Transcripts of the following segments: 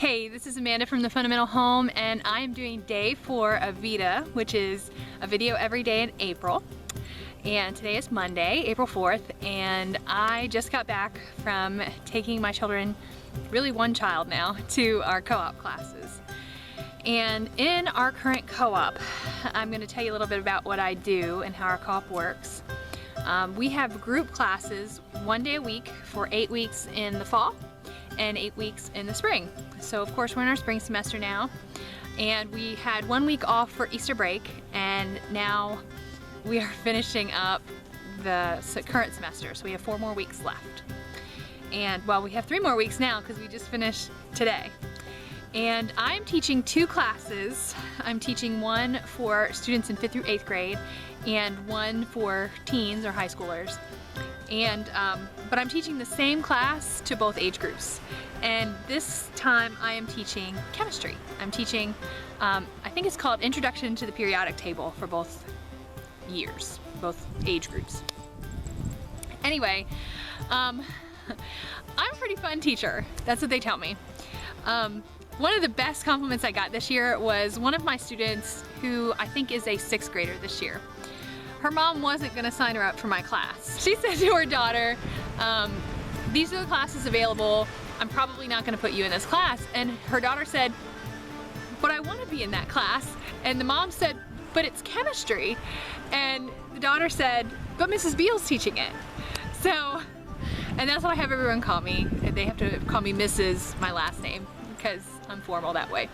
Hey, this is Amanda from The Fundamental Home, and I am doing day 4 of VEDA, which is a video every day in April. And today is Monday, April 4th, and I just got back from taking my children, really one child now, to our co-op classes. And in our current co-op, I'm going to tell you a little bit about what I do and how our co-op works. We have group classes 1 day a week for 8 weeks in the fall and 8 weeks in the spring. So of course we're in our spring semester now, and we had 1 week off for Easter break, and now we are finishing up the current semester, so we have 4 more weeks left. And well, we have 3 more weeks now because we just finished today. And I'm teaching 2 classes. I'm teaching one for students in 5th through 8th grade and one for teens or high schoolers. And but I'm teaching the same class to both age groups. And this time I am teaching chemistry. I'm teaching, I think it's called Introduction to the Periodic Table for both years, both age groups. Anyway, I'm a pretty fun teacher. That's what they tell me. One of the best compliments I got this year was one of my students who I think is a 6th grader this year. Her mom wasn't going to sign her up for my class. She said to her daughter, these are the classes available. I'm probably not going to put you in this class. And her daughter said, but I want to be in that class. And the mom said, but it's chemistry. And the daughter said, but Mrs. Beal's teaching it. So, and that's what I have everyone call me. They have to call me Mrs., my last name, because I'm formal that way.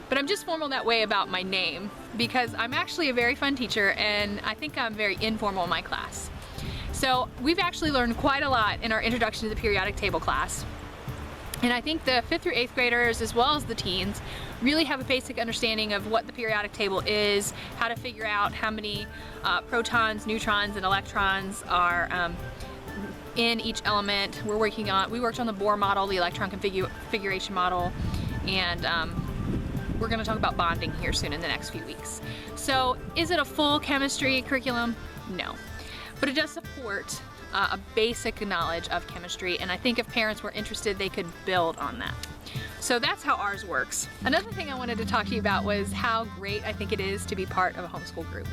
But I'm just formal that way about my name because I'm actually a very fun teacher, and I think I'm very informal in my class. So we've actually learned quite a lot in our Introduction to the Periodic Table class. And I think the 5th through 8th graders, as well as the teens, really have a basic understanding of what the periodic table is, how to figure out how many protons, neutrons, and electrons are in each element. We worked on the Bohr model, the electron configuration model, and we're going to talk about bonding here soon in the next few weeks. So is it a full chemistry curriculum? No. But it does support a basic knowledge of chemistry, and I think if parents were interested, they could build on that. So that's how ours works. Another thing I wanted to talk to you about was how great I think it is to be part of a homeschool group.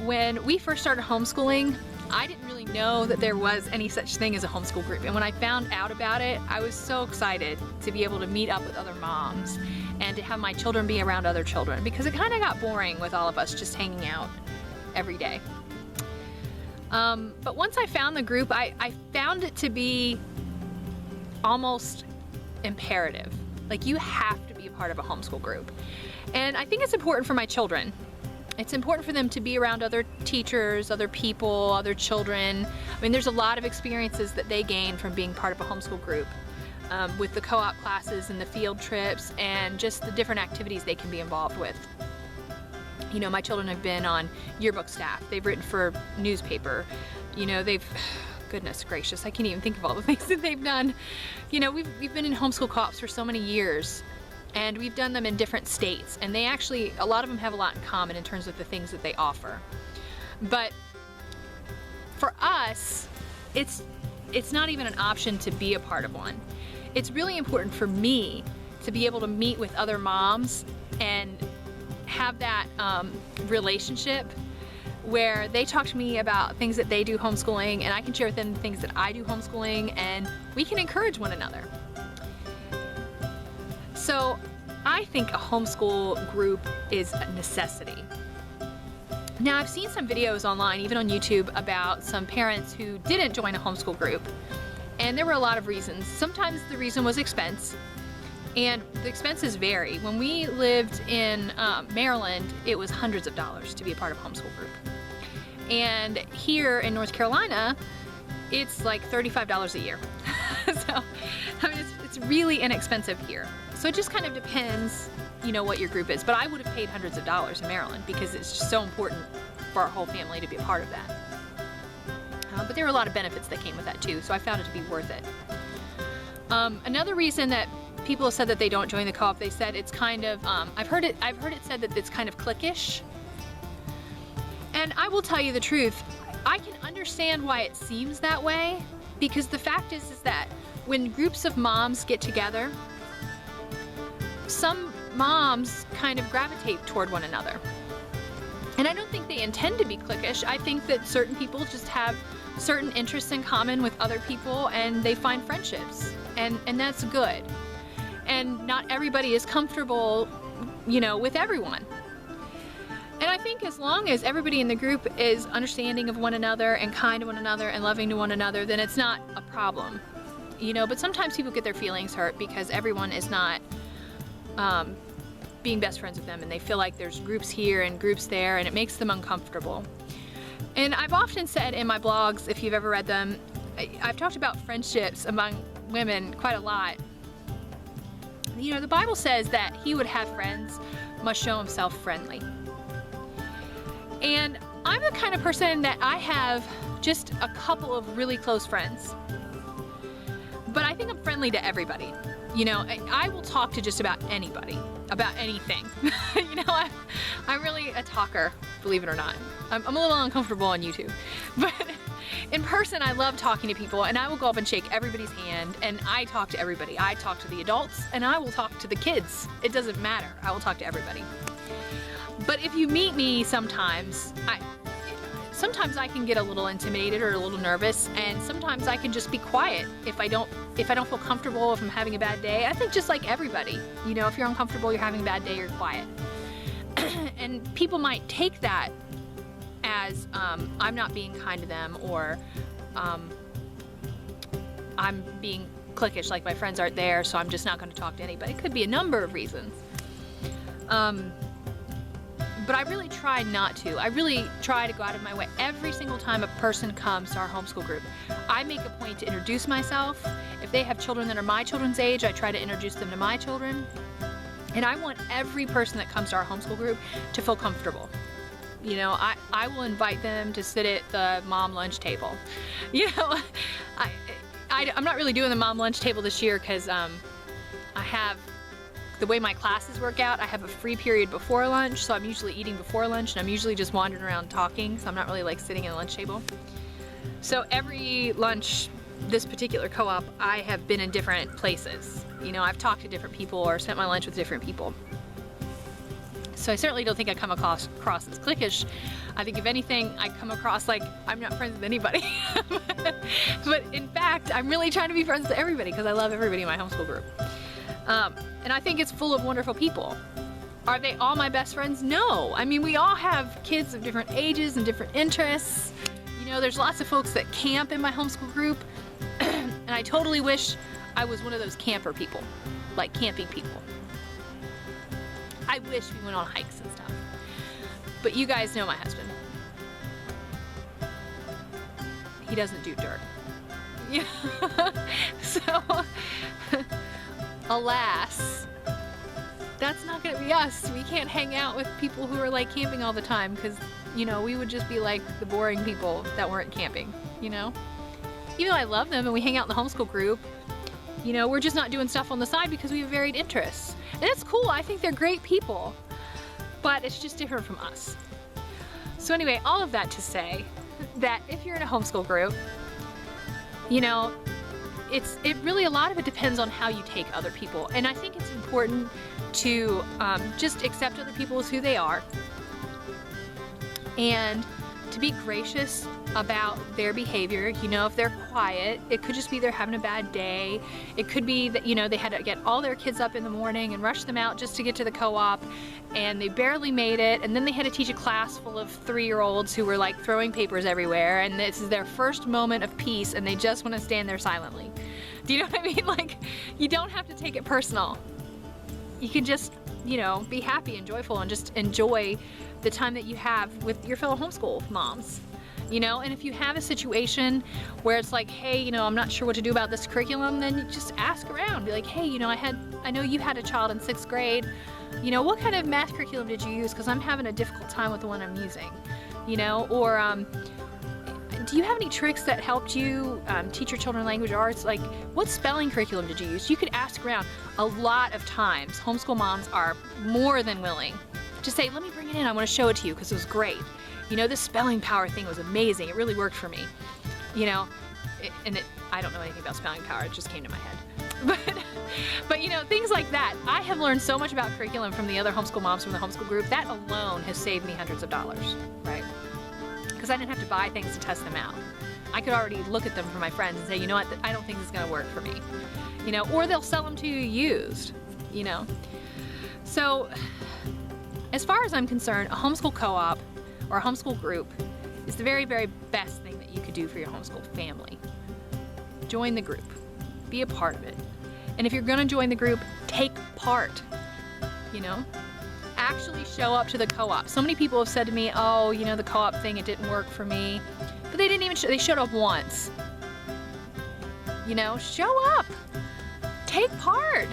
When we first started homeschooling, I didn't really know that there was any such thing as a homeschool group, and when I found out about it, I was so excited to be able to meet up with other moms and to have my children be around other children, because it kind of got boring with all of us just hanging out every day. But once I found the group, I found it to be almost imperative. Like, you have to be a part of a homeschool group. And I think it's important for my children. It's important for them to be around other teachers, other people, other children. I mean, there's a lot of experiences that they gain from being part of a homeschool group, with the co-op classes and the field trips and just the different activities they can be involved with. You know, my children have been on yearbook staff. They've written for newspaper. You know, goodness gracious, I can't even think of all the things that they've done. You know, we've been in homeschool co-ops for so many years, and we've done them in different states, and they actually, a lot of them have a lot in common in terms of the things that they offer. But for us, it's not even an option to be a part of one. It's really important for me to be able to meet with other moms and have that relationship where they talk to me about things that they do homeschooling, and I can share with them things that I do homeschooling, and we can encourage one another. So I think a homeschool group is a necessity. Now, I've seen some videos online, even on YouTube, about some parents who didn't join a homeschool group, and there were a lot of reasons. Sometimes the reason was expense. And the expenses vary. When we lived in Maryland, it was hundreds of dollars to be a part of a homeschool group. And here in North Carolina, it's like $35 a year. So, I mean, it's really inexpensive here. So it just kind of depends, you know, what your group is. But I would have paid hundreds of dollars in Maryland because it's just so important for our whole family to be a part of that. But there were a lot of benefits that came with that too, so I found it to be worth it. Another reason that people have said that they don't join the co-op, they said it's kind of, I've heard it said that it's kind of cliquish. And I will tell you the truth, I can understand why it seems that way, because the fact is that when groups of moms get together, some moms kind of gravitate toward one another. And I don't think they intend to be cliquish. I think that certain people just have certain interests in common with other people and they find friendships, and that's good. And not everybody is comfortable, you know, with everyone. And I think as long as everybody in the group is understanding of one another and kind to one another and loving to one another, then it's not a problem, you know. But sometimes people get their feelings hurt because everyone is not being best friends with them, and they feel like there's groups here and groups there, and it makes them uncomfortable. And I've often said in my blogs, if you've ever read them, I've talked about friendships among women quite a lot. You know, the Bible says that he would have friends must show himself friendly. And I'm the kind of person that I have just a couple of really close friends. But I think I'm friendly to everybody. You know, I will talk to just about anybody, about anything. You know, I'm really a talker, believe it or not. I'm a little uncomfortable on YouTube. But in person, I love talking to people, and I will go up and shake everybody's hand, and I talk to everybody. I talk to the adults, and I will talk to the kids. It doesn't matter. I will talk to everybody. But if you meet me sometimes I can get a little intimidated or a little nervous, and sometimes I can just be quiet if I don't feel comfortable, if I'm having a bad day. I think just like everybody, you know, if you're uncomfortable, you're having a bad day, you're quiet. And people might take that as I'm not being kind to them, or I'm being cliquish, like my friends aren't there, so I'm just not going to talk to anybody. It could be a number of reasons. But I really try not to. I really try to go out of my way. Every single time a person comes to our homeschool group, I make a point to introduce myself. If they have children that are my children's age, I try to introduce them to my children. And I want every person that comes to our homeschool group to feel comfortable. You know, I will invite them to sit at the mom lunch table. You know, I'm not really doing the mom lunch table this year because I have, the way my classes work out, I have a free period before lunch, so I'm usually eating before lunch, and I'm usually just wandering around talking, so I'm not really like sitting at a lunch table. So every lunch, this particular co-op, I have been in different places. You know, I've talked to different people or spent my lunch with different people. So I certainly don't think I come across as cliquish. I think if anything, I come across like I'm not friends with anybody. But in fact, I'm really trying to be friends with everybody because I love everybody in my homeschool group. And I think it's full of wonderful people. Are they all my best friends? No. I mean, we all have kids of different ages and different interests. You know, there's lots of folks that camp in my homeschool group, and I totally wish I was one of those camper people, like camping people. I wish we went on hikes and stuff. But you guys know my husband. He doesn't do dirt. Yeah. So, alas, that's not gonna be us. We can't hang out with people who are like camping all the time because, you know, we would just be like the boring people that weren't camping, you know? Even though I love them and we hang out in the homeschool group, you know, we're just not doing stuff on the side because we have varied interests. And it's cool, I think they're great people, but it's just different from us. So anyway, all of that to say that if you're in a homeschool group, you know, it really, a lot of it depends on how you take other people. And I think it's important to just accept other people as who they are and to be gracious about their behavior. You know, if they're quiet, it could just be they're having a bad day. It could be that, you know, they had to get all their kids up in the morning and rush them out just to get to the co-op, and they barely made it, and then they had to teach a class full of 3-year-olds who were like throwing papers everywhere, and this is their first moment of peace and they just want to stand there silently. Do you know what I mean? Like, you don't have to take it personal. You can just, you know, be happy and joyful and just enjoy the time that you have with your fellow homeschool moms. You know, and if you have a situation where it's like, hey, you know, I'm not sure what to do about this curriculum, then you just ask around. Be like, hey, you know, I know you had a child in 6th grade. You know, what kind of math curriculum did you use? Because I'm having a difficult time with the one I'm using. You know, or do you have any tricks that helped you teach your children language arts? Like, what spelling curriculum did you use? You could ask around. A lot of times, homeschool moms are more than willing to say, let me bring it in. I want to show it to you because it was great. You know, this spelling power thing was amazing. It really worked for me. You know, I don't know anything about spelling power. It just came to my head. But you know, things like that. I have learned so much about curriculum from the other homeschool moms from the homeschool group. That alone has saved me hundreds of dollars, right? Because I didn't have to buy things to test them out. I could already look at them for my friends and say, you know what, I don't think this is gonna work for me. You know, or they'll sell them to you used, you know? So, as far as I'm concerned, a homeschool co-op or a homeschool group is the very, very best thing that you could do for your homeschool family. Join the group, be a part of it. And if you're gonna join the group, take part, you know? Actually show up to the co-op. So many people have said to me, oh, you know, the co-op thing, it didn't work for me. But they didn't even, they showed up once. You know, show up, take part,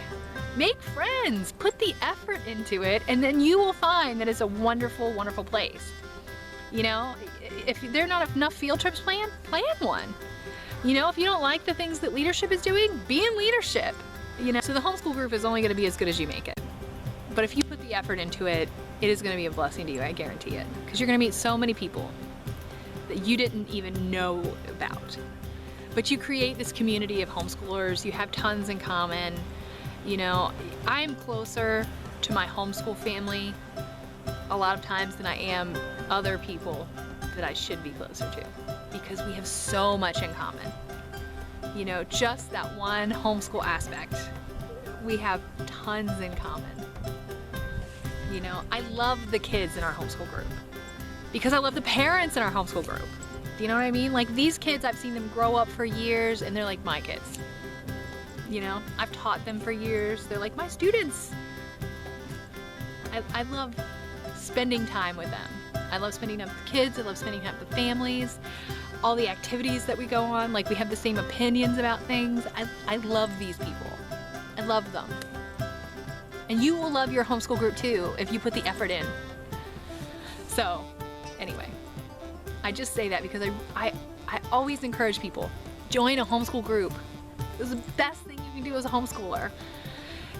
make friends, put the effort into it, and then you will find that it's a wonderful, wonderful place. You know, if there are not enough field trips planned, plan one. You know, if you don't like the things that leadership is doing, be in leadership. You know, so the homeschool group is only going to be as good as you make it. But if you put the effort into it, it is going to be a blessing to you, I guarantee it. Because you're going to meet so many people that you didn't even know about. But you create this community of homeschoolers, you have tons in common. You know, I'm closer to my homeschool family a lot of times than I am other people that I should be closer to, because we have so much in common. You know, just that one homeschool aspect, we have tons in common. You know, I love the kids in our homeschool group because I love the parents in our homeschool group. Do you know what I mean? Like, these kids, I've seen them grow up for years and they're like my kids. You know, I've taught them for years. They're like my students. I love spending time with them. I love spending time with the kids. I love spending time with the families. All the activities that we go on, like we have the same opinions about things. I love these people. I love them. And you will love your homeschool group too if you put the effort in. So, anyway, I just say that because I always encourage people, join a homeschool group. It's the best thing you can do as a homeschooler.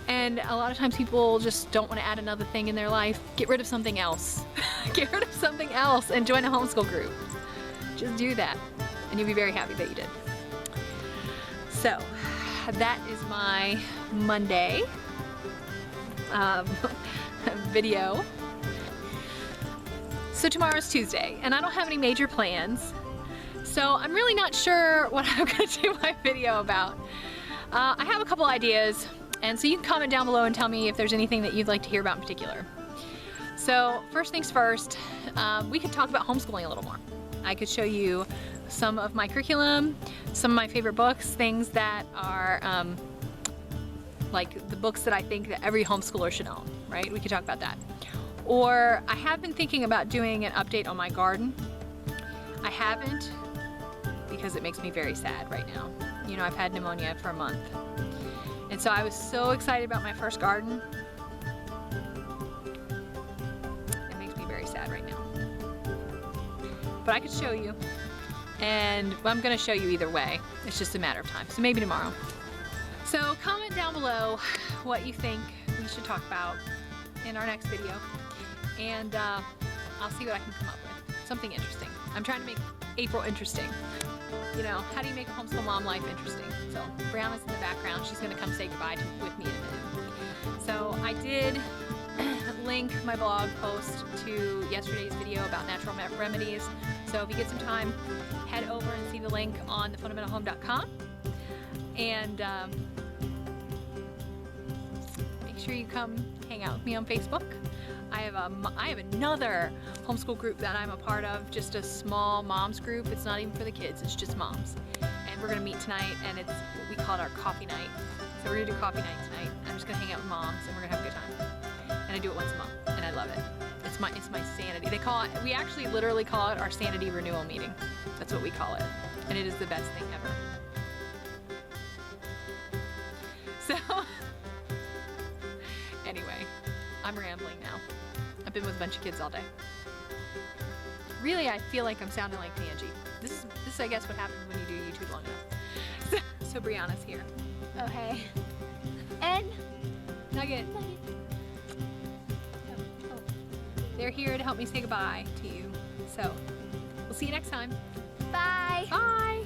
And a lot of times people just don't want to add another thing in their life. Get rid of something else. Get rid of something else and join a homeschool group. Just do that and you'll be very happy that you did. So that is my Monday video. So tomorrow's Tuesday and I don't have any major plans. So I'm really not sure what I'm going to do my video about. I have a couple ideas, and so you can comment down below and tell me if there's anything that you'd like to hear about in particular. So first things first, we could talk about homeschooling a little more. I could show you some of my curriculum, some of my favorite books, things that are like the books that I think that every homeschooler should own, right? We could talk about that. Or I have been thinking about doing an update on my garden. I haven't, because it makes me very sad right now. You know, I've had pneumonia for a month. And so I was so excited about my first garden. It makes me very sad right now. But I could show you. And I'm gonna show you either way. It's just a matter of time. So maybe tomorrow. So comment down below what you think we should talk about in our next video. And I'll see what I can come up with. Something interesting. I'm trying to make April interesting. You know, how do you make a homeschool mom life interesting? So Brianna's in the background. She's gonna come say goodbye with me in a minute. So I did link my blog post to yesterday's video about natural remedies. So if you get some time, head over and see the link on thefundamentalhome.com. And make sure you come hang out with me on Facebook. I have another homeschool group that I'm a part of, just a small moms group. It's not even for the kids, it's just moms. And we're gonna meet tonight, and it's what we call our coffee night. So we're gonna do coffee night tonight. I'm just gonna hang out with moms, and we're gonna have a good time. And I do it once a month, and I love it. It's my sanity. They call it, we actually literally call it our sanity renewal meeting. That's what we call it. And it is the best thing ever. So, anyway, I'm rambling now. I've been with a bunch of kids all day. Really, I feel like I'm sounding like Angie. This is I guess what happens when you do YouTube long enough. So Brianna's here. Oh, hey. And Nugget. They're here to help me say goodbye to you. So we'll see you next time. bye. Bye.